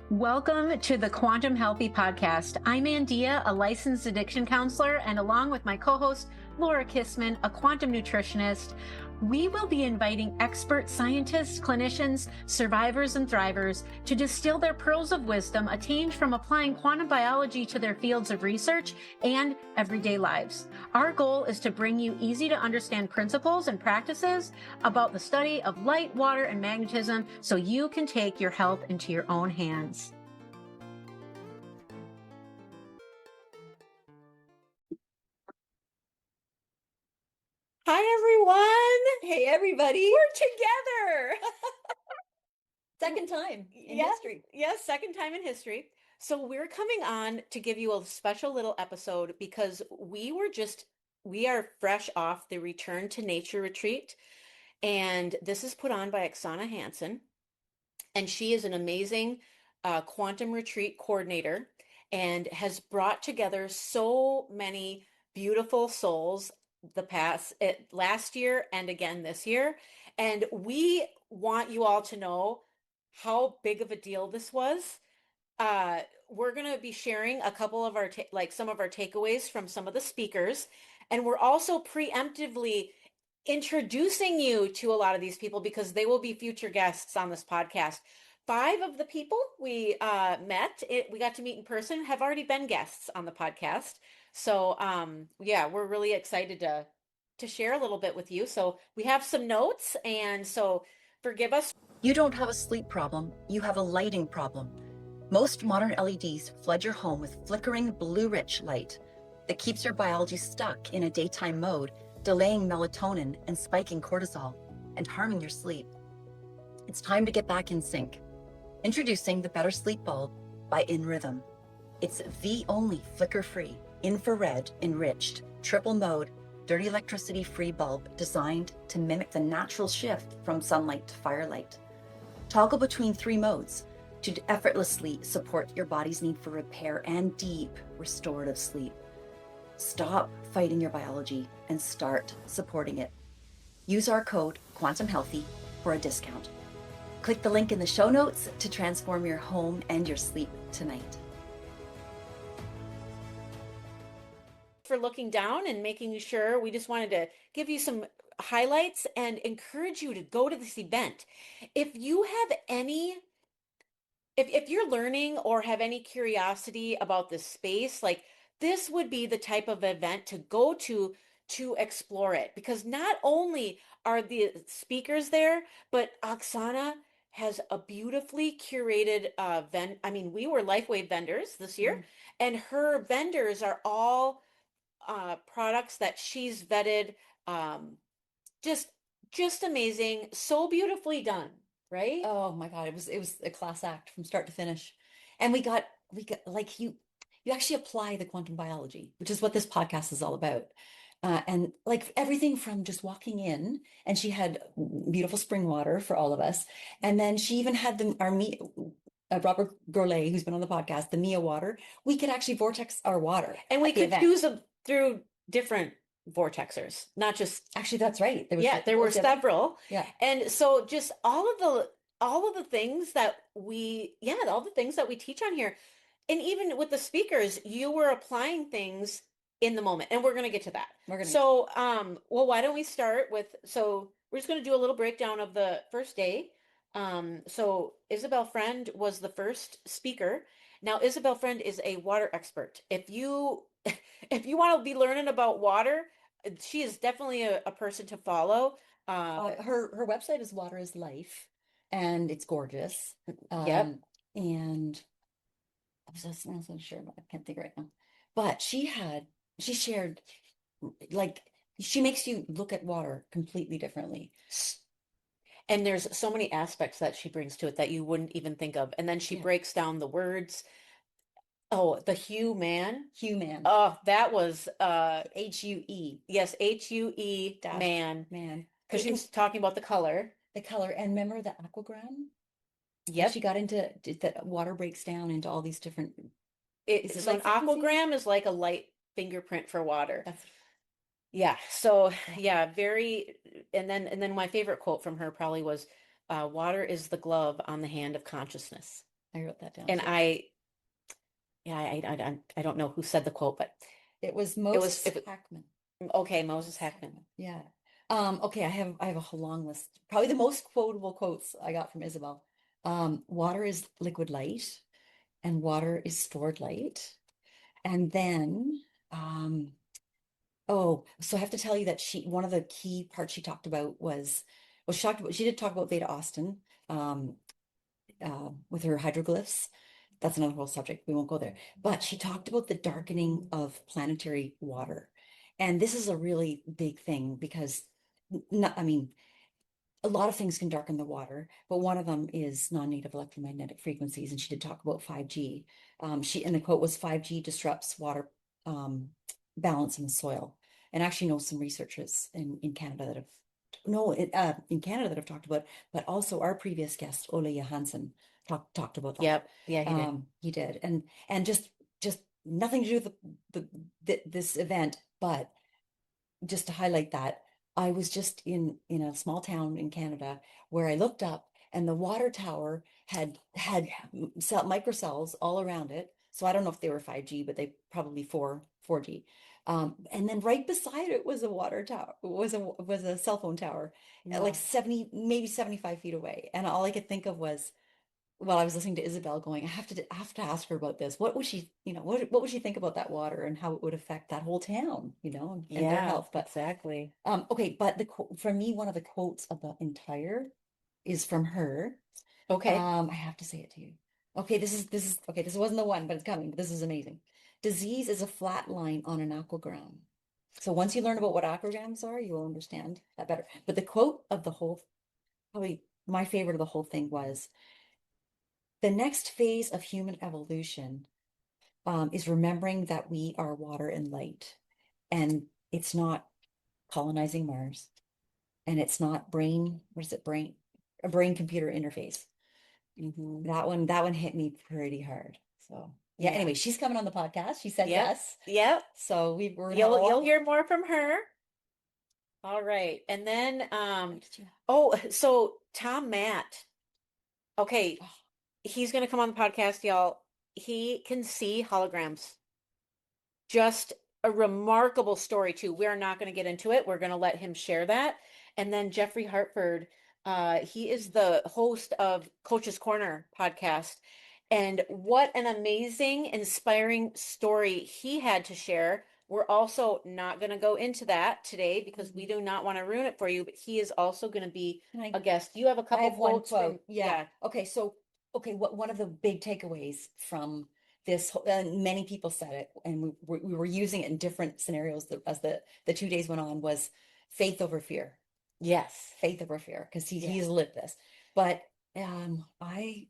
Welcome to the Quantum Healthy Podcast. I'm Andeea, a licensed addiction counselor, and along with my co-host, Laura Kissmann, a quantum nutritionist, we will be inviting expert scientists, clinicians, survivors, and thrivers to distill their pearls of wisdom attained from applying quantum biology to their fields of research and everyday lives. Our goal is to bring you easy to understand principles and practices about the study of light, water, and magnetism so you can take your health into your own hands. Hi, everyone. Hey, everybody. We're together. Second time in history. Yes, second time in history. So we're coming on to give you a special little episode because we are fresh off the Return to Nature retreat. And this is put on by Oksana Hansen. And she is an amazing quantum retreat coordinator and has brought together so many beautiful souls last year and again this year. And we want you all to know how big of a deal this was. We're going to be sharing a couple of some of our takeaways from some of the speakers. And we're also preemptively introducing you to a lot of these people because they will be future guests on this podcast. 5 of the people we we got to meet in person, have already been guests on the podcast. So we're really excited to share a little bit with you. So we have some notes, and so forgive us. You don't have a sleep problem, you have a lighting problem. Most modern LEDs flood your home with flickering blue-rich light that keeps your biology stuck in a daytime mode, delaying melatonin and spiking cortisol and harming your sleep. It's time to get back in sync. Introducing the Better Sleep Bulb by In Rhythm. It's the only flicker-free, infrared enriched, triple mode, dirty electricity free bulb designed to mimic the natural shift from sunlight to firelight. Toggle between 3 modes to effortlessly support your body's need for repair and deep restorative sleep. Stop fighting your biology and start supporting it. Use our code QuantumHealthy for a discount. Click the link in the show notes to transform your home and your sleep tonight. For looking down and making sure, we just wanted to give you some highlights and encourage you to go to this event. If you have if you're learning or have any curiosity about this space, like this would be the type of event to go to explore it, because not only are the speakers there, but Oksana has a beautifully curated we were LifeWave vendors this year, and her vendors are all products that she's vetted. Just amazing, so beautifully done, right? Oh my God, it was a class act from start to finish. And we got like you actually apply the quantum biology, which is what this podcast is all about. And like everything from just walking in, and she had beautiful spring water for all of us. And then she even had Robert Gourlay, who's been on the podcast, the Mia water. We could actually vortex our water. And we could choose them through different vortexers, not just. Actually, that's right. There were several. Yeah. And so just all of the things that all the things that we teach on here. And even with the speakers, you were applying things in the moment, and we're going to get to that. Why don't we start with, we're just going to do a little breakdown of the first day. So Isabel Friend was the first speaker. Now, Isabel Friend is a water expert. If you want to be learning about water, she is definitely a person to follow. Her website is Water is Life, and it's gorgeous. Yep. And I'm not sure, I can't think right now. But she shared, like, she makes you look at water completely differently. And there's so many aspects that she brings to it that you wouldn't even think of. And then she breaks down the words. Oh, the hue man. Oh, that was H-U-E. Yes, H-U-E man. Because she was talking about the color. And remember the aquagram? Yep. She got into that water breaks down into all these different. So an aquagram is like a light fingerprint for water. Yeah. So very. And then my favorite quote from her probably was, "Water is the glove on the hand of consciousness." I wrote that down And too. I don't know who said the quote, but It was it Moses was Hackman. okay, Moses Heckman. Yeah. Okay, I have a whole long list. Probably the most quotable quotes I got from Isabel. Water is liquid light, and water is stored light. And then, oh, so I have to tell you that one of the key parts she talked about was, well, she did talk about Veda Austin, um, with her hydroglyphs. That's another whole subject. We won't go there. But she talked about the darkening of planetary water. And this is a really big thing because, I mean, a lot of things can darken the water, but one of them is non-native electromagnetic frequencies. And she did talk about 5G. And the quote was 5G disrupts water balance in the soil. And I actually know some researchers in Canada that have no in Canada that have talked about, but also our previous guest, Ole Johansson, talked about that. Yep. Yeah, he did. He did. And just nothing to do with this event, but just to highlight that, I was just in a small town in Canada where I looked up and the water tower had microcells all around it. So I don't know if they were 5G, but they probably 4G. And then right beside it was a water tower, was a cell phone tower, like 70, maybe 75 feet away. And all I could think of was, well, I was listening to Isabel going, I have to ask her about this. What would she, what would she think about that water and how it would affect that whole town, and their health. But exactly. okay, but for me, one of the quotes of the entire is from her. Okay. I have to say it to you. Okay, this is okay, this wasn't the one, but it's coming. But this is amazing. Disease is a flat line on an aquagram. So once you learn about what aquagrams are, you will understand that better. But the quote of the whole, probably my favorite of the whole thing was, the next phase of human evolution is remembering that we are water and light. And it's not colonizing Mars. And it's not a brain computer interface. That one hit me pretty hard. So yeah, anyway, she's coming on the podcast. She said yes. Yep. So you'll hear more from her. All right. And then so Tom Matt. Okay, he's gonna come on the podcast, y'all. He can see holograms. Just a remarkable story too. We're not going to get into it. We're going to let him share that. And then Jeffrey Hartford, he is the host of Coach's Corner podcast. And what an amazing, inspiring story he had to share. We're also not going to go into that today because we do not want to ruin it for you, but he is also going to be a guest. You have a couple quotes from, yeah. Okay, so one of the big takeaways from this, many people said it, and we were using it in different scenarios as the 2 days went on, was faith over fear. Yes. Faith over fear, because he's lived this. But I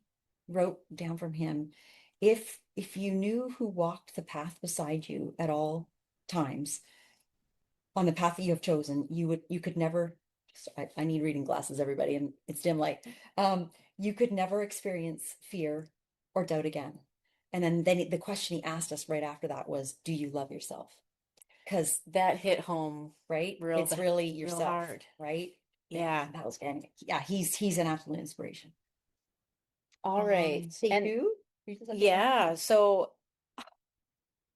wrote down from him, if you knew who walked the path beside you at all times on the path that you have chosen, you could never, I need reading glasses, everybody, and it's dim light. You could never experience fear or doubt again. And then the question he asked us right after that was, do you love yourself? Because that hit home, right? It's really yourself, hard. Right? Yeah. That was, and yeah, he's an absolute inspiration. All right. And who? Yeah. So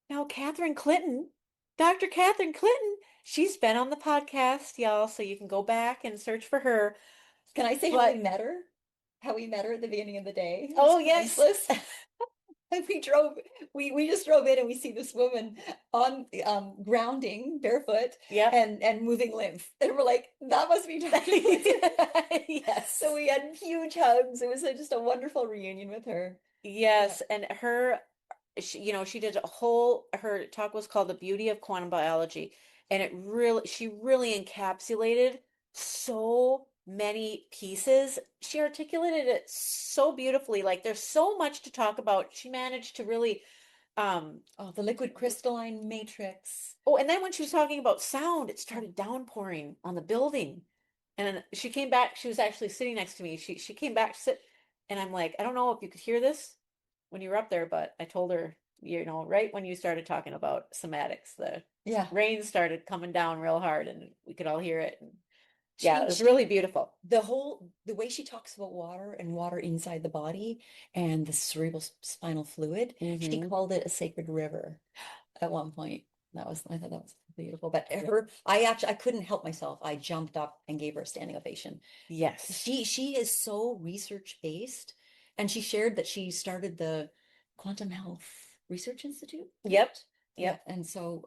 now Catherine Clinton, Dr. Catherine Clinton, she's been on the podcast, y'all. So you can go back and search for her. Can I say how we met her? How we met her at the beginning of the day? Oh, yes. And we just drove in and we see this woman on grounding barefoot and moving lymph. And we're like, that must be Dr. Clinton. Yes. So we had huge hugs. It was just a wonderful reunion with her. Yes. Yeah. And her, she did her talk was called The Beauty of Quantum Biology. And she really encapsulated so many pieces. She articulated it so beautifully. Like there's so much to talk about. She managed to really the liquid crystalline matrix. Oh, and then when she was talking about sound, it started downpouring on the building. And she came back, she was actually sitting next to me. She came back to sit, and I'm like, I don't know if you could hear this when you were up there, but I told her, right when you started talking about somatics, the rain started coming down real hard and we could all hear it. And Yeah, it was really beautiful. The way she talks about water and water inside the body and the cerebral spinal fluid, she called it a sacred river at one point. I thought that was beautiful. But I couldn't help myself. I jumped up and gave her a standing ovation. Yes. She is so research based, and she shared that she started the Quantum Health Research Institute. Yep. Yeah, and so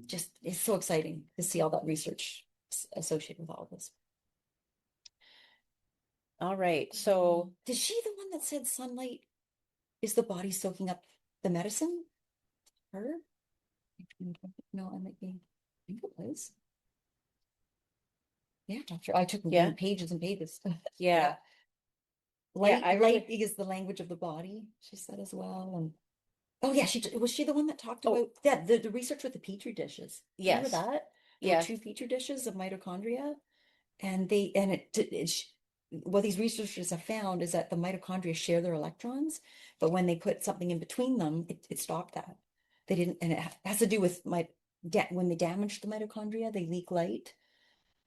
just it's so exciting to see all that research associated with all of this. All right. So Is she the one that said sunlight is the body soaking up the medicine? Her? No, I might be. I think it was. Yeah, doctor. I took pages and pages. yeah. Light, I light is the language of the body, she said as well. And oh yeah, was she the one that talked about the research with the petri dishes? Remember Yes. that? There were 2 petri dishes of mitochondria, and what these researchers have found is that the mitochondria share their electrons, but when they put something in between them, it stopped that. They didn't, and it has to do with when they damage the mitochondria, they leak light.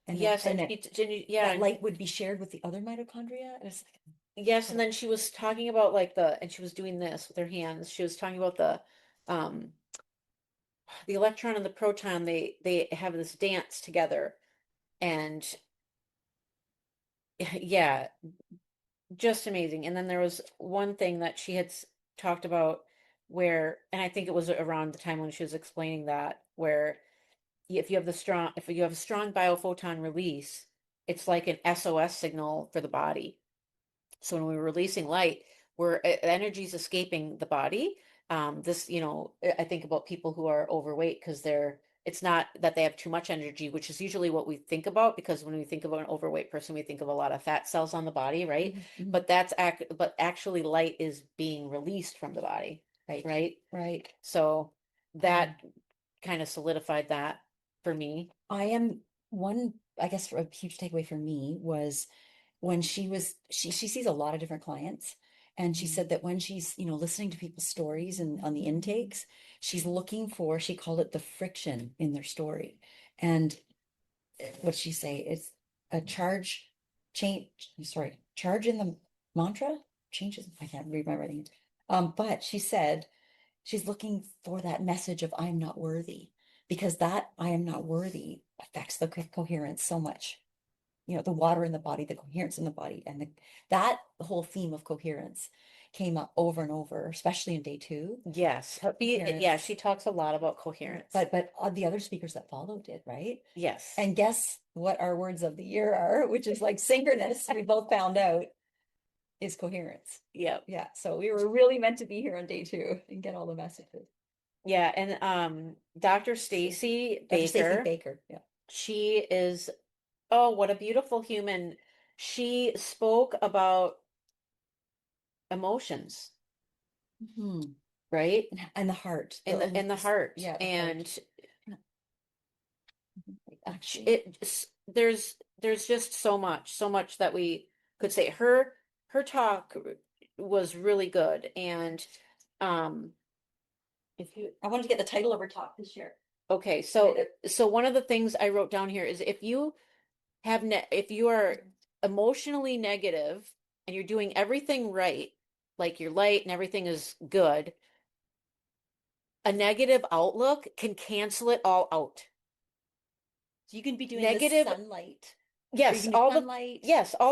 And yes, that light would be shared with the other mitochondria. And it's like, yes, and then she was talking about and she was doing this with her hands. She was talking about the electron and the proton. They have this dance together, and yeah, just amazing. And then there was one thing that she had talked about and I think it was around the time when she was explaining that, where if you have a strong biophoton release, it's like an SOS signal for the body. So when we're releasing light, energy is escaping the body. I think about people who are overweight because it's not that they have too much energy, which is usually what we think about, because when we think about an overweight person, we think of a lot of fat cells on the body, right? Mhm. But but actually light is being released from the body, right? Right. So that kind of solidified that for me. I guess a huge takeaway for me was when she sees a lot of different clients, and she said that when she's listening to people's stories and on the intakes, she's looking for, she called it the friction in their story. And what she say, it's a charge in the mantra changes. I can't read my writing. But she said she's looking for that message of I'm not worthy, because that I am not worthy affects the coherence so much. The water in the body, the coherence in the body, and the whole theme of coherence came up over and over, especially in day 2. Yes. Yeah, she talks a lot about coherence. But the other speakers that followed did, right? Yes. And guess what our words of the year are, which is like synchronous, we both found out, is coherence. Yep. Yeah. So we were really meant to be here on day 2 and get all the messages. Yeah, and Dr. Stacy Baker, yeah. She is, oh, what a beautiful human. She spoke about emotions, right? And the heart. In the heart. Yeah. And actually, there's just so much that we could say. Her talk was really good. And I wanted to get the title of her talk this year. Okay, so one of the things I wrote down here is if you are emotionally negative and you're doing everything right, like you're light and everything is good, a negative outlook can cancel it all out. So you can be doing negative the sunlight. Yes, all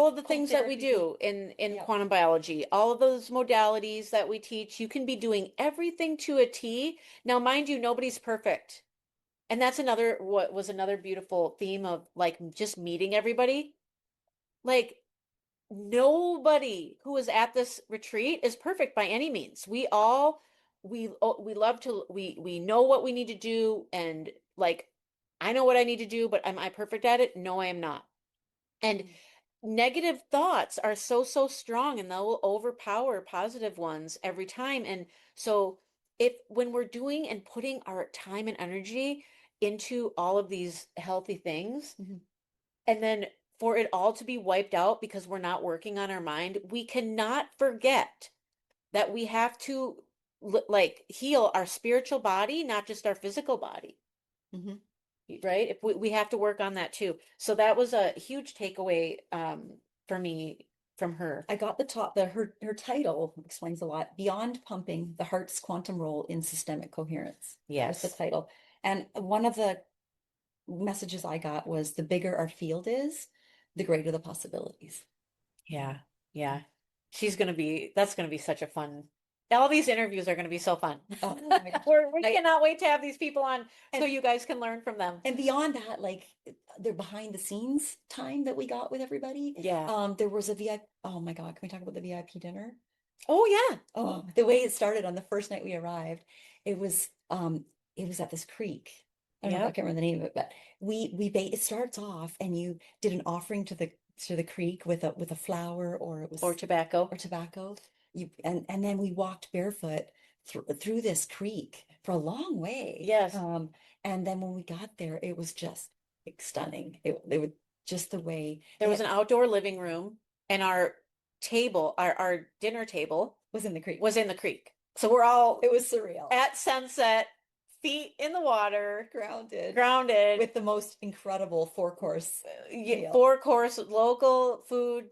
of the things that we do in quantum biology, all of those modalities that we teach, you can be doing everything to a T. Now, mind you, nobody's perfect. And that's what was another beautiful theme of just meeting everybody. Like nobody who is at this retreat is perfect by any means. We love to, we know what we need to do. And I know what I need to do, but am I perfect at it? No, I am not. And negative thoughts are so strong, and they'll overpower positive ones every time. And so when we're doing and putting our time and energy into all of these healthy things, and then for it all to be wiped out because we're not working on our mind, we cannot forget that we have to heal our spiritual body, not just our physical body. right? If we have to work on that too. So that was a huge takeaway for me from her. I got her title explains a lot. Beyond Pumping, the Heart's Quantum Role in Systemic Coherence. Yes. That was the title. And one of the messages I got was the bigger our field is, the greater the possibilities. Yeah. Yeah. That's going to be such a fun. All these interviews are going to be so fun. Oh my gosh. We cannot wait to have these people on so you guys can learn from them. And beyond that, like the behind the scenes time that we got with everybody. Yeah. There was a VIP. Oh my God, can we talk about the VIP dinner? Oh yeah. Oh, the way it started on the first night we arrived, it was at this creek. I don't know, I can't remember the name of it, but it starts off and you did an offering to the creek with a flower or tobacco. And then we walked barefoot through this creek for a long way. Yes. And then when we got there, it was just like stunning. It was just the way there was an outdoor living room and our table, our dinner table was in the creek. So we're all, it was surreal, at sunset, feet in the water, grounded with the most incredible 4-course meal. 4-course local food,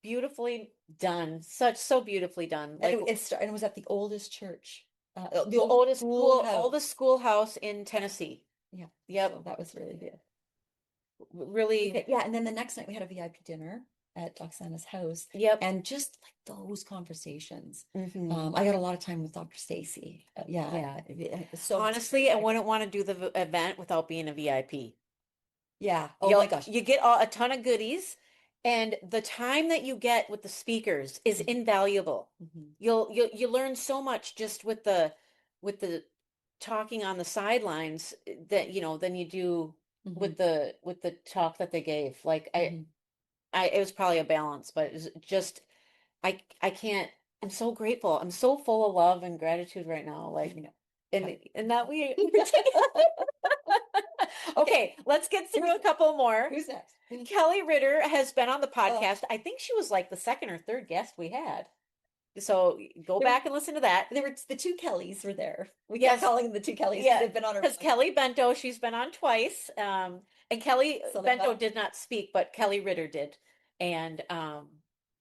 beautifully done, so beautifully done. Like it was at the oldest church, the oldest schoolhouse in Tennessee. Yeah. Yep. So that was really good. Really. Okay, yeah. And then the next night we had a VIP dinner at Oksana's house. Yep. And just like those conversations. Mm-hmm. I got a lot of time with Dr. Stacy. Yeah. So honestly, I wouldn't want to do the event without being a VIP. Yeah. Oh my gosh. You get a ton of goodies, and the time that you get with the speakers is invaluable. Mm-hmm. You learn so much just with the talking on the sidelines that than you do mm-hmm. with the talk that they gave. Like mm-hmm. It was probably a balance, but it's just I can't. I'm so grateful. I'm so full of love and gratitude right now. Like, and that we. Okay, let's get through a couple more. Who's next? Kelly Ritter has been on the podcast. I think she was like the second or third guest we had. So go back and listen to that. There were the two Kellys were there. We kept calling them the two Kellys. Yeah, they've been on our because Kelly Bento, she's been on twice. And Kelly Bento did not speak, but Kelly Ritter did. And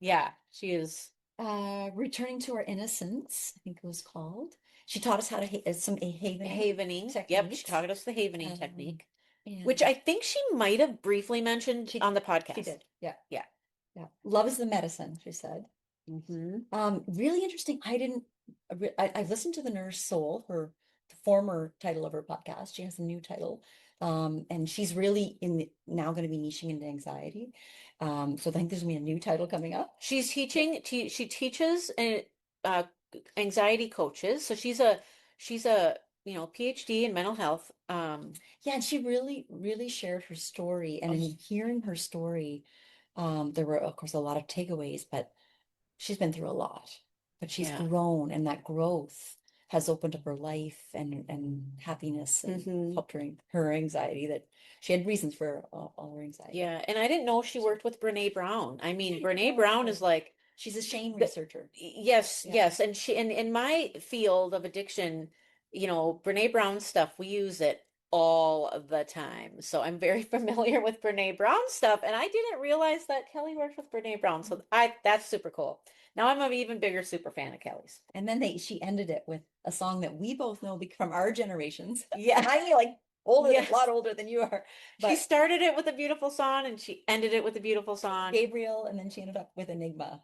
yeah, she is Returning to Our Innocence, I think it was called. She taught us how to havening techniques. Yep, she taught us the havening technique, and which I think she might have briefly mentioned on the podcast. She did. Yeah. Love is the medicine, she said. Mm-hmm. Really interesting. I listened to the Nurse Soul, the former title of her podcast. She has a new title. And she's really now going to be niching into anxiety. So I think there's going to be a new title coming up. She's teaching. She teaches anxiety coaches. So she's a PhD in mental health. Yeah, and she really, really shared her story. And in hearing her story, there were, of course, a lot of takeaways, but she's been through a lot. But she's grown, and that growth has opened up her life and happiness and helped her anxiety, that she had reasons for all her anxiety. Yeah, and I didn't know she worked with Brene Brown. I mean, Brene Brown is like... She's a shame researcher. Yes. And in my field of addiction, Brene Brown stuff, we use it all the time. So I'm very familiar with Brene Brown stuff, and I didn't realize that Kelly worked with Brene Brown. So that's super cool. Now I'm an even bigger super fan of Kelly's. And then she ended it with a song that we both know from our generations. Yeah. I'm like a lot older than you are. But she started it with a beautiful song and she ended it with a beautiful song. Gabriel, and then she ended up with Enigma.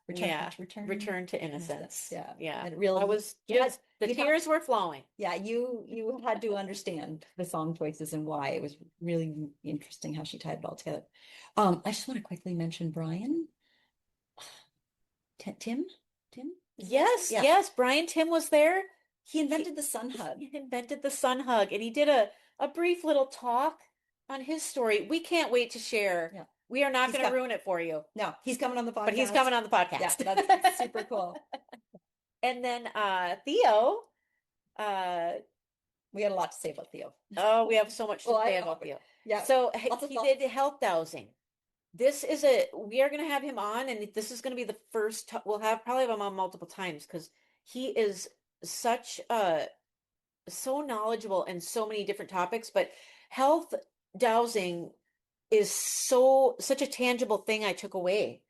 Return to Innocence. Yeah. It really was just the tears were flowing. Yeah, you had to understand the song choices and why. It was really interesting how she tied it all together. I just want to quickly mention Brian. Tim? Yes. Brian Tim was there. He invented the sun hug. And he did a brief little talk on his story. We can't wait to share. Yeah. We are not going to ruin it for you. No, he's coming on the podcast. But he's coming on the podcast. Yeah, that's super cool. And then Theo. We had a lot to say about Theo. Oh, we have so much to say about Theo. Yeah. So he did health dowsing. We are going to have him on, and this is going to be the first, we'll probably have him on multiple times, because he is such a so knowledgeable in so many different topics, but health dowsing is such a tangible thing I took away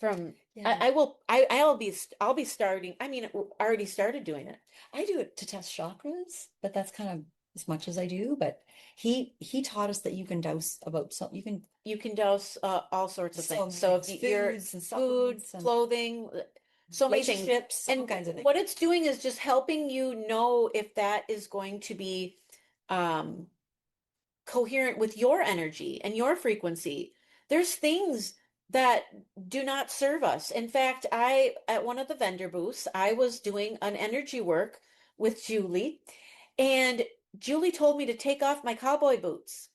from. Yeah. I'll be starting. I mean, I already started doing it. I do it to test chakras, but that's kind of as much as I do. But he taught us that you can douse about something. You can douse all sorts of So things. many So if things, you're foods and food, supplements and clothing, so many things. relationships, all And kinds of things. what it's doing is just helping you know if that is going to be um, coherent with your energy and your frequency. There's things that do not serve us. In fact, at one of the vendor booths, I was doing an energy work with Julie, and Julie told me to take off my cowboy boots.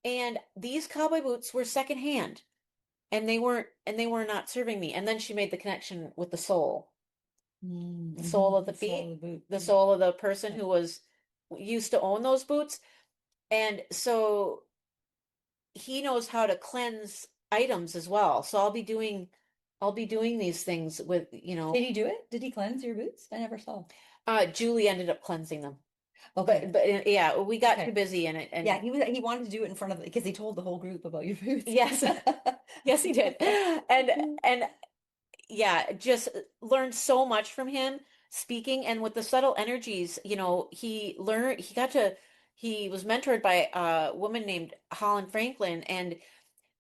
And these cowboy boots were secondhand, and they were not serving me. And then she made the connection with the soul, the sole of the The sole feet, of the boot. the soul of the person who was used to own those boots. And so he knows how to cleanse items as well. So I'll be doing these things with, Did he do it? Did he cleanse your boots? I never saw. Julie ended up cleansing them. Okay. But yeah, we got Okay. too busy in it. And Yeah, he wanted to do it in front of because he told the whole group about your boots. yes, yes, he did. And yeah, just learned so much from him speaking, and with the subtle energies, he was mentored by a woman named Holland Franklin, and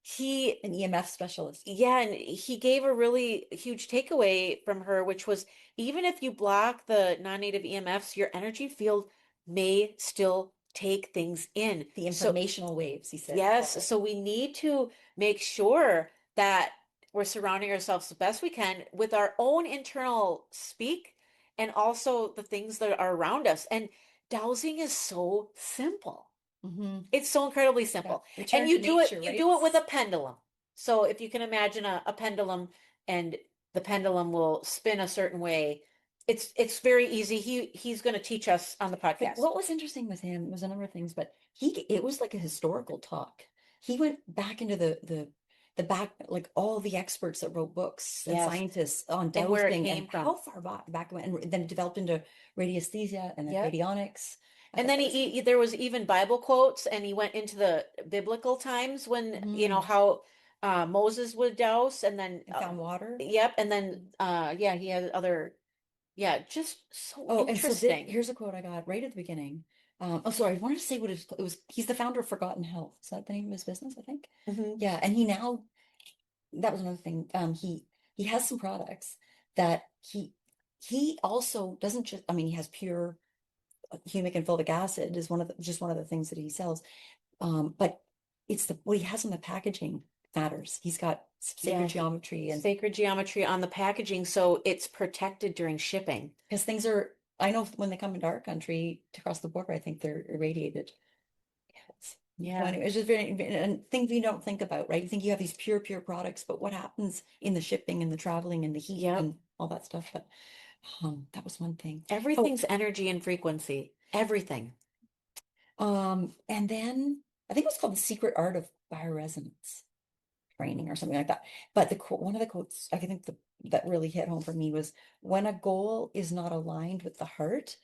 he An EMF specialist. yeah, and he gave a really huge takeaway from her, which was even if you block the non-native EMFs, your energy field may still take things in. The informational waves, he said. Yes, so we need to make sure that we're surrounding ourselves the best we can with our own internal speak and also the things that are around us. And dowsing is so simple. Mm-hmm. It's so incredibly simple. Yeah. And you do nature, it right? you do it with a pendulum. So if you can imagine a pendulum, and the pendulum will spin a certain way, it's very easy. He's going to teach us on the podcast. What was interesting with him was a number of things, but it was like a historical talk. He went back into the back, like all the experts that wrote books and Yes. scientists on And where it dowsing came and from. how far back it went, and then it developed into radiesthesia and then Yep. radionics. And then there was even Bible quotes, and he went into the biblical times when, how Moses would douse, and then found water. Yep. And then yeah, he had other, yeah, just so And so interesting. here's a quote I got right at the beginning. Sorry, I wanted to say what it was. He's the founder of Forgotten Health. Is that the name of his business, I think? Mhm. Yeah, and that was another thing. He has some products that he also doesn't just, I mean, he has pure humic and fulvic acid is one of the things that he sells. But it's what he has on the packaging matters. He's got sacred geometry and sacred geometry on the packaging, so it's protected during shipping. Because things I know when they come into our country to cross the border, I think they're irradiated. Yeah. So anyway, it's just and things you don't think about, right? You think you have these pure products, but what happens in the shipping and the traveling and the heat and all that stuff? But that was one thing. Everything's energy and frequency. Everything. And then I think it was called The Secret Art of Bioresonance Training or something like that. But one of the quotes I think that really hit home for me was, when a goal is not aligned with the heart,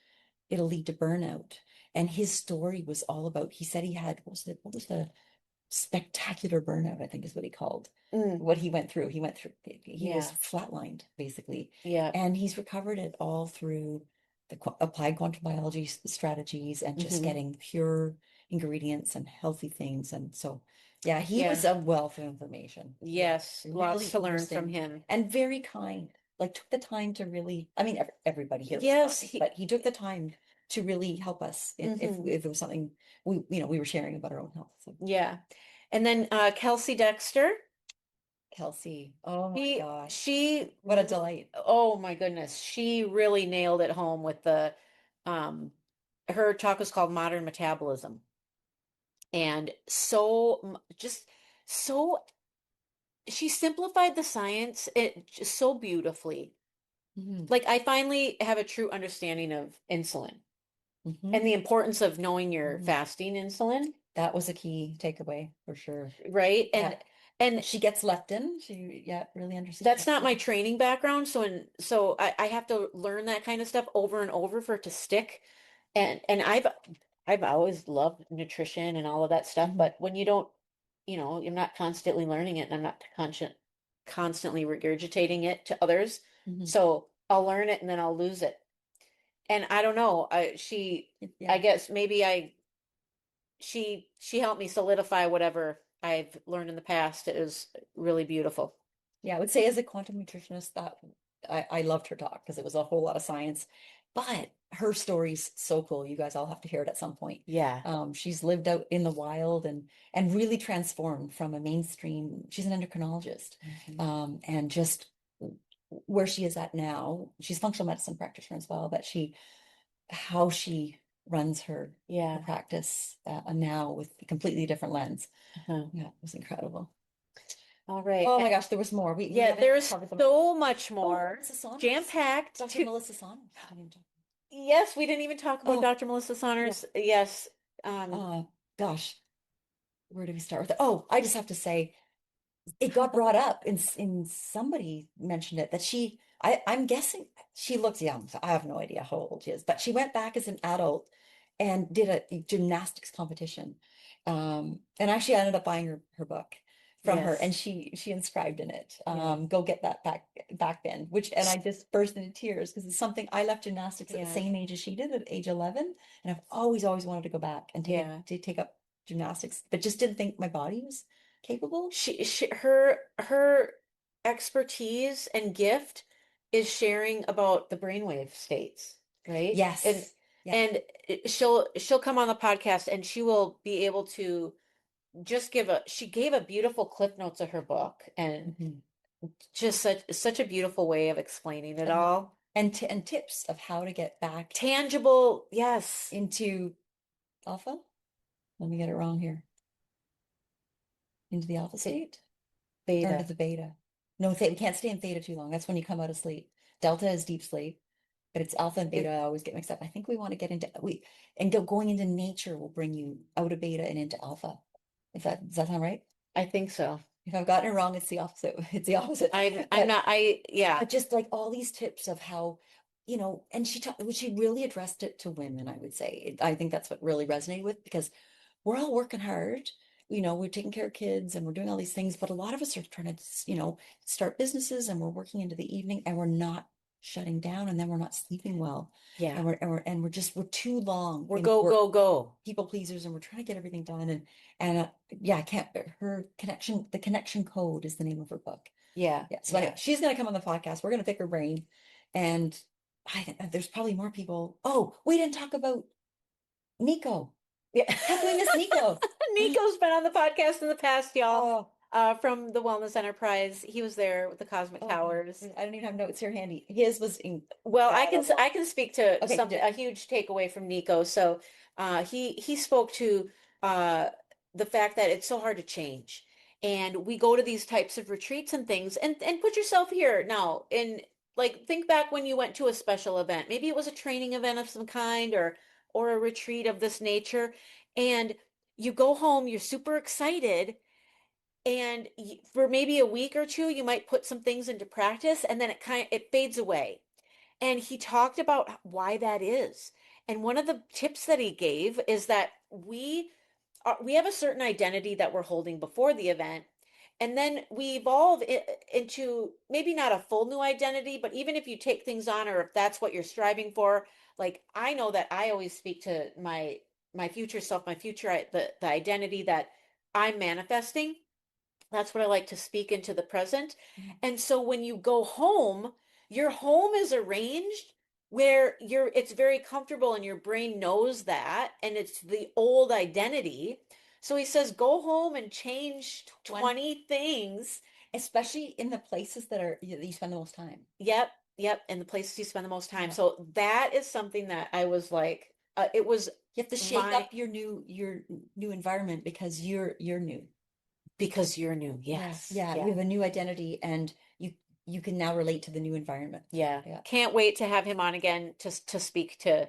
it'll lead to burnout. And his story was all about, he said he had, what was the spectacular burnout, I think is what he called what he went through. He was flatlined basically. Yeah. And he's recovered it all through the applied quantum biology strategies and just getting pure ingredients and healthy things. And so, yeah, he was a wealth of information. Yes, Yeah, lots really to learn from him. And very kind. Like took the time to really, I mean, everybody here, but he took the time to really help us if it was something we were sharing about our own health. So. Yeah. And then Kelsey Dexter. Kelsey, oh my gosh, what a delight. Oh my goodness, she really nailed it home with her talk was called Modern Metabolism, and she simplified the science just so beautifully. Like, I finally have a true understanding of insulin and the importance of knowing your fasting insulin. That was a key takeaway for sure. Right. And she gets leptin. She really understands. That's not my training background. So I have to learn that kind of stuff over and over for it to stick. And I've always loved nutrition and all of that stuff, Mhm. but when you don't, you're not constantly learning it, and I'm not constantly regurgitating it to others. Mhm. So I'll learn it and then I'll lose it. And I don't know, I Yeah. guess maybe she helped me solidify whatever I've learned in the past. It was really beautiful. Yeah, I would say as a quantum nutritionist that I loved her talk because it was a whole lot of science, but her story's so cool. You guys all have to hear it at some point. Yeah. She's lived out in the wild and really transformed from a mainstream. She's an endocrinologist, and just where she is at now. She's a functional medicine practitioner as well, but how she runs her Yeah. practice now with a completely different lens. Uh-huh. Yeah, it was incredible. All right. Oh my gosh, there was more. We Yeah, haven't there's covered them. so much Oh, more. Melissa Saunders. Jam-packed. Dr. Melissa Saunders. I didn't even talk Yes, we didn't even talk about Oh, Dr. Melissa Saunders. Yes. gosh, where do we start with it? Oh, I just have to say, it got brought up in somebody mentioned it that I'm guessing she looks young, so I have no idea how old she is, but she went back as an adult and did a gymnastics competition. And actually I ended up buying her book from her, and Yes. she inscribed in it, Yes. go get that back then, and I just burst into tears because it's something. I left gymnastics at the Yeah. same age as she did, at age 11, and I've always wanted to go back and Yeah. take up gymnastics, but just didn't think my body was capable. Her expertise and gift is sharing about the brainwave states, right? Yes. Yeah. And she'll come on the podcast and she will be able to just she gave a beautiful clip notes of her book, and Mhm. just such a beautiful way of explaining it Uh-huh. all. And tips of how to get back Tangible, yes. into alpha. Let me get it wrong here. Into the alpha state or into Beta. the beta. No, we can't stay in theta too long. That's when you come out of sleep. Delta is deep sleep, but it's alpha and beta. I always get mixed up. I think we want to get into going into nature will bring you out of beta and into alpha. Does that sound right? I think so. If I've gotten it wrong, it's the opposite. It's the opposite. I'm not, yeah. But just like all these tips of how, and she really addressed it to women, I would say. I think that's what really resonated with, because we're all working hard. We're taking care of kids and we're doing all these things, but a lot of us are trying to, start businesses, and we're working into the evening, and we're not shutting down, and then we're not sleeping well. Yeah. And we're too long. We're go. People pleasers, and we're trying to get everything done. And yeah, I can't, the connection code is the name of her book. Yeah. Yeah. So anyway, she's going to come on the podcast. We're going to pick her brain. And there's probably more people. Oh, we didn't talk about Nico. Yeah. How can we miss Nico? Nico's been on the podcast in the past, y'all. Oh, From the Wellness Enterprise. He was there with the Cosmic Towers. I don't even have notes here handy. His was Well, I incredible. can speak to Okay, a huge takeaway from Nico. So, he spoke to the fact that it's so hard to change, and we go to these types of retreats and things, and put yourself here now. And like, think back when you went to a special event. Maybe it was a training event of some kind, or a retreat of this nature, and you go home, you're super excited, and for maybe a week or two, you might put some things into practice, and then it fades away. And he talked about why that is. And one of the tips that he gave is that we have a certain identity that we're holding before the event, and then we evolve into maybe not a full new identity, but even if you take things on, or if that's what you're striving for. Like, I know that I always speak to my future self, the identity that I'm manifesting. That's what I like to speak into the present. And so when you go home, your home is arranged where it's very comfortable, and your brain knows that, and it's the old identity. So he says, go home and change 20 things, especially in the places that you spend the most time. Yep. And the places you spend the most time. Yeah. So that is something that I was like, it was, you have to shake up your new environment because you're new. Because you're new. Yes. Yeah. We have a new identity, and you can now relate to the new environment. Yeah. Can't wait to have him on again to speak to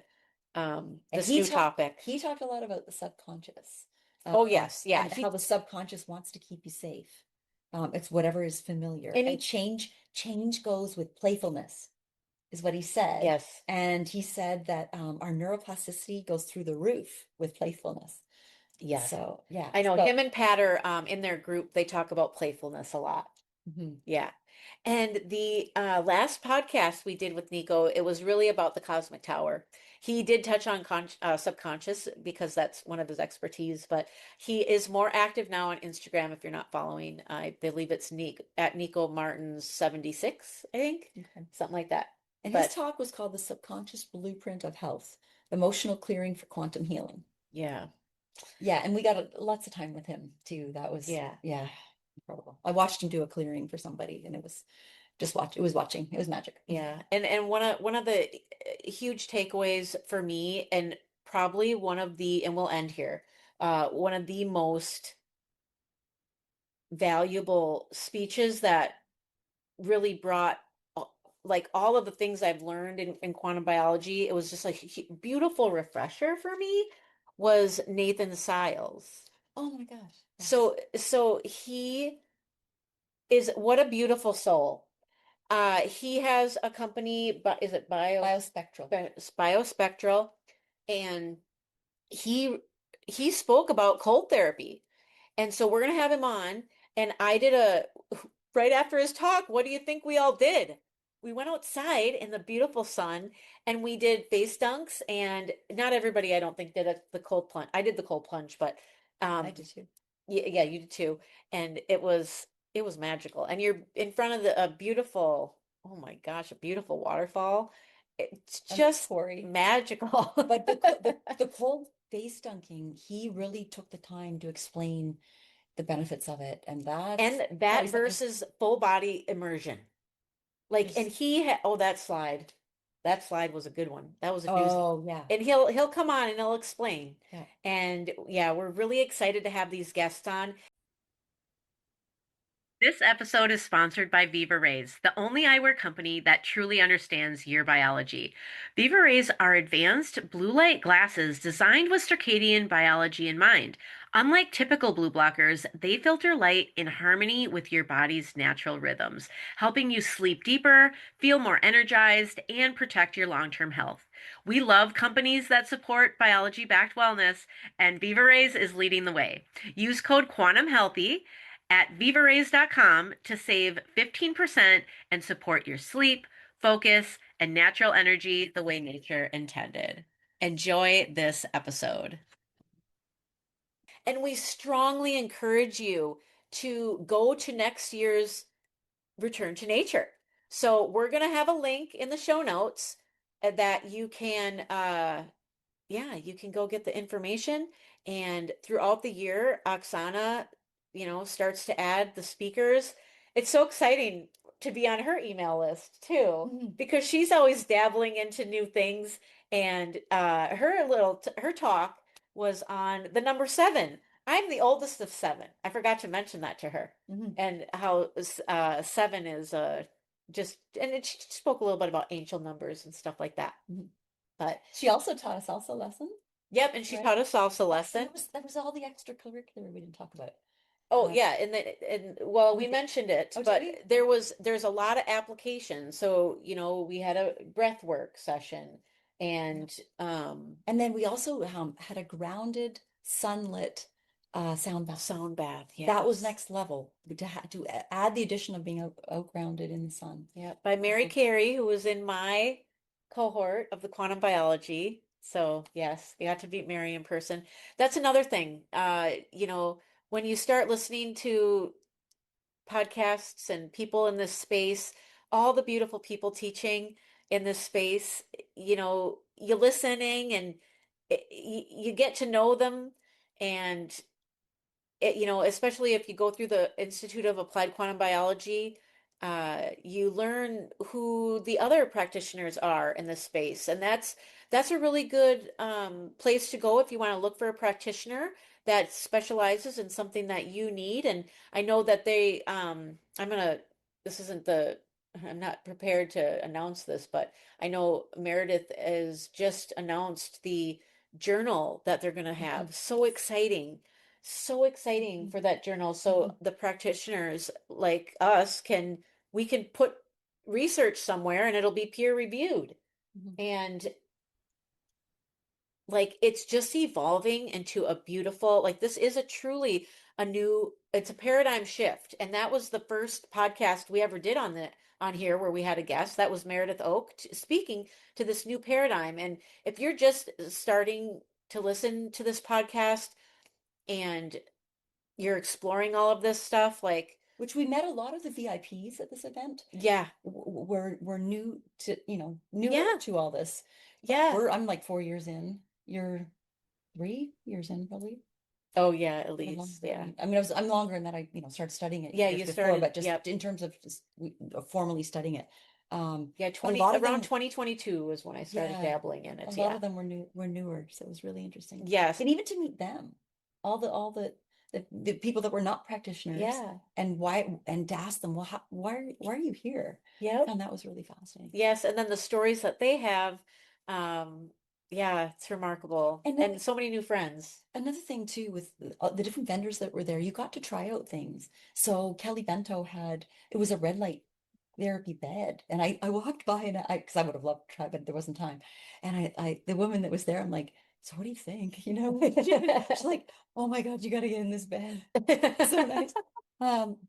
this new topic. He talked a lot about the subconscious. Oh, yes. Yeah. And how the subconscious wants to keep you safe. It's whatever is familiar. And change goes with playfulness. is what he said. Yes. And he said that our neuroplasticity goes through the roof with playfulness. Yes. So, yeah. I know So, him and Pat are in their group, they talk about playfulness a lot. mhm. Yeah. And the last podcast we did with Nico, it was really about the cosmic tower. He did touch on subconscious because that's one of his expertise, but he is more active now on Instagram if you're not following. I believe it's at Nico Martin's 76, I think, Okay. something like that. And But his talk was called The Subconscious Blueprint of Health, Emotional Clearing for Quantum Healing. yeah, Yeah, and we got lots of time with him too. That was, yeah. yeah, incredible. I watched him do a clearing for somebody, and it was watching. It was magic. Yeah. And one of the huge takeaways for me, and probably one of the, and we'll end here, one of the most valuable speeches that really brought like all of the things I've learned in quantum biology. It was just like a beautiful refresher for me was Nathan Siles. Oh my gosh. Yes. So he is what a beautiful soul. He has a company, but is it Biospectral. Biospectral, and he spoke about cold therapy. And so we're gonna have him on. And I did right after his talk, what do you think we all did? We went outside in the beautiful sun and we did face dunks. And not everybody, I don't think, did the cold plunge. I did the cold plunge, but I did too. yeah, you did too. And it was magical. And you're in front of a beautiful, oh my gosh, a beautiful waterfall. It's just magical. But the cold face dunking, he really took the time to explain the benefits of it, and that versus full body immersion. Like, and he had, oh, that slide was a good one. That was a doozy. Oh yeah. And he'll come on and he'll explain. Yeah. And yeah, we're really excited to have these guests on. This episode is sponsored by VIVARAYS, the only eyewear company that truly understands your biology. VIVARAYS are advanced blue light glasses designed with circadian biology in mind. Unlike typical blue blockers, they filter light in harmony with your body's natural rhythms, helping you sleep deeper, feel more energized, and protect your long-term health. We love companies that support biology-backed wellness, and VIVARAYS is leading the way. Use code QuantumHealthy at vivarays.com to save 15% and support your sleep, focus, and natural energy the way nature intended. Enjoy this episode. And we strongly encourage you to go to next year's Return to Nature. So we're going to have a link in the show notes that you can you can go get the information. And throughout the year, Oksana, starts to add the speakers. It's so exciting to be on her email list too, because she's always dabbling into new things. And her talk was on the number 7. I'm the oldest of 7. I forgot to mention that to her, and how 7 is she spoke a little bit about ancient numbers and stuff like that. But she also taught a salsa lesson. Yep, and she taught a salsa lesson. That was all the extracurricular we didn't talk about. Oh yeah, and we mentioned it, but there's a lot of applications. So, we had a breath work session, and then we also had a grounded, sunlit sound bath. Sound bath, yeah. That was next level to add the addition of being out grounded in the sun. Yeah, by Mary Carey, who was in my cohort of the quantum biology. So yes, you got to meet Mary in person. That's another thing. When you start listening to podcasts and people in this space, all the beautiful people teaching in this space, you're listening and you get to know them. And, especially if you go through the Institute of Applied Quantum Biology, you learn who the other practitioners are in this space. And that's a really good place to go if you want to look for a practitioner that specializes in something that you need. And I know that I'm not prepared to announce this, but I know Meredith has just announced the journal that they're going to have. So exciting for that journal. So the practitioners like us we can put research somewhere and it'll be peer reviewed. And like, it's just evolving into a beautiful, like, this is a truly it's a paradigm shift. And that was the first podcast we ever did on here where we had a guest. That was Meredith Oak speaking to this new paradigm. And if you're just starting to listen to this podcast and you're exploring all of this stuff, like, which we met a lot of the VIPs at this event. Yeah. We're new to, newer Yeah. to all this. Yeah. I'm like 4 years in. You're 3 years in, probably. Oh yeah, at least. Yeah. I mean, I'm longer in that I, started studying it. Yeah, years you before, started, but just yep. in terms of just formally studying it. Yeah, around 2022 was when I started dabbling in it. A lot of them were newer, so it was really interesting. Yes. And even to meet them, all the people that were not practitioners. Yeah. And to ask them, well, why are you here? Yeah. And that was really fascinating. Yes, and then the stories that they have, yeah, it's remarkable. And so many new friends. Another thing too, with the different vendors that were there, you got to try out things. So Kelly Bento it was a red light therapy bed. And I walked by and because I would have loved to try, but there wasn't time. And the woman that was there, I'm like, so what do you think? She's like, oh my God, you got to get in this bed. So nice.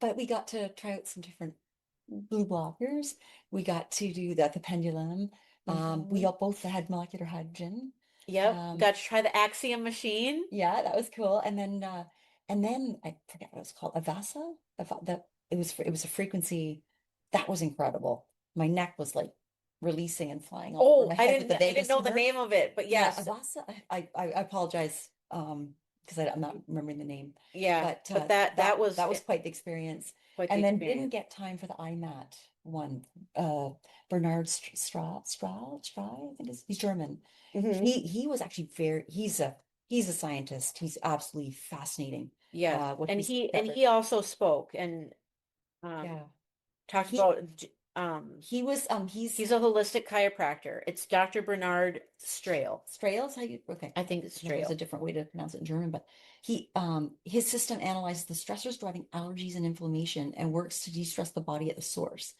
But we got to try out some different blue blockers. We got to do the pendulum. We all both had molecular hydrogen. Yep. Got to try the Axiom machine. Yeah, that was cool. And then I forget what it was called. Avasa. It was a frequency that was incredible. My neck was like releasing and flying all over my head. I didn't know the name of it, but yes. Yeah, Avasa. I apologize because I'm not remembering the name. Yeah, but that was quite the experience. Didn't get time for the IMAT one. Bernard Strahl, I think he's German. He was actually he's a scientist. He's absolutely fascinating. Yeah. And he also spoke and talked about he's a holistic chiropractor. It's Dr. Bernard Strahl. Strahl's how you I think it's Strahl. There's a different way to pronounce it in German, but his system analyzes the stressors driving allergies and inflammation and works to de-stress the body at the source.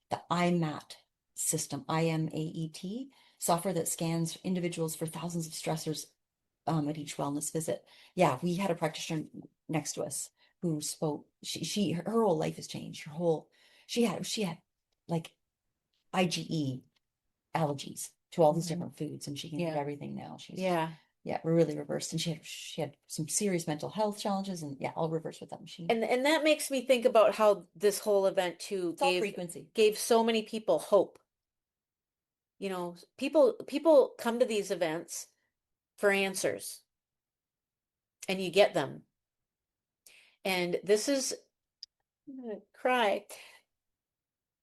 The IMAT system, IMAET, software that scans individuals for thousands of stressors at each wellness visit. Yeah, we had a practitioner next to us who spoke. Her whole life has changed. She had like IgE allergies to all these different foods, and she can eat everything now. We're really reversed, and she had some serious mental health challenges, and all reversed with that machine. And that makes me think about how this whole event too gave so many people hope. People come to these events for answers, and you get them. And this is, I'm gonna cry.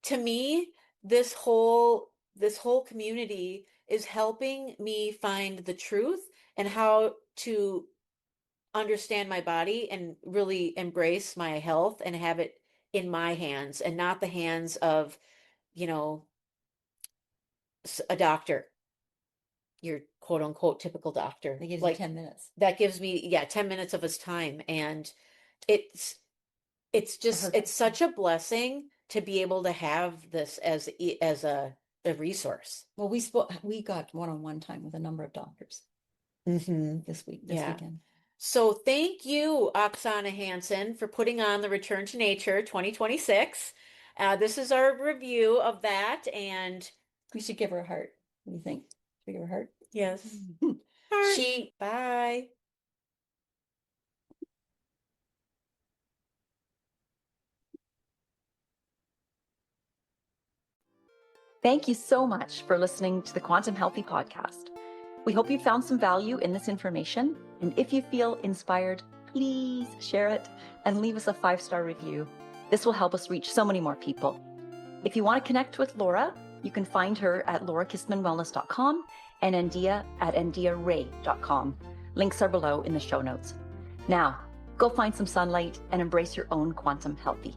To me, this whole community is helping me find the truth and how to understand my body and really embrace my health and have it in my hands and not the hands of, a doctor, your quote unquote typical doctor. That gives you 10 minutes. That gives me 10 minutes of his time. And it's such a blessing to be able to have this as a resource. Well, we got one-on-one time with a number of doctors this weekend. So thank you, Oksana Hansen, for putting on the Return to Nature 2026. This is our review of that, and we should give her a heart. What do you think? Should we give her a heart? Yes. Heart. Bye. Thank you so much for listening to the Quantum Healthy Podcast. We hope you found some value in this information. And if you feel inspired, please share it and leave us a 5-star review. This will help us reach so many more people. If you want to connect with Laura, you can find her at laurakissmanwellness.com and Andeea at andeearay.com. Links are below in the show notes. Now, go find some sunlight and embrace your own quantum healthy.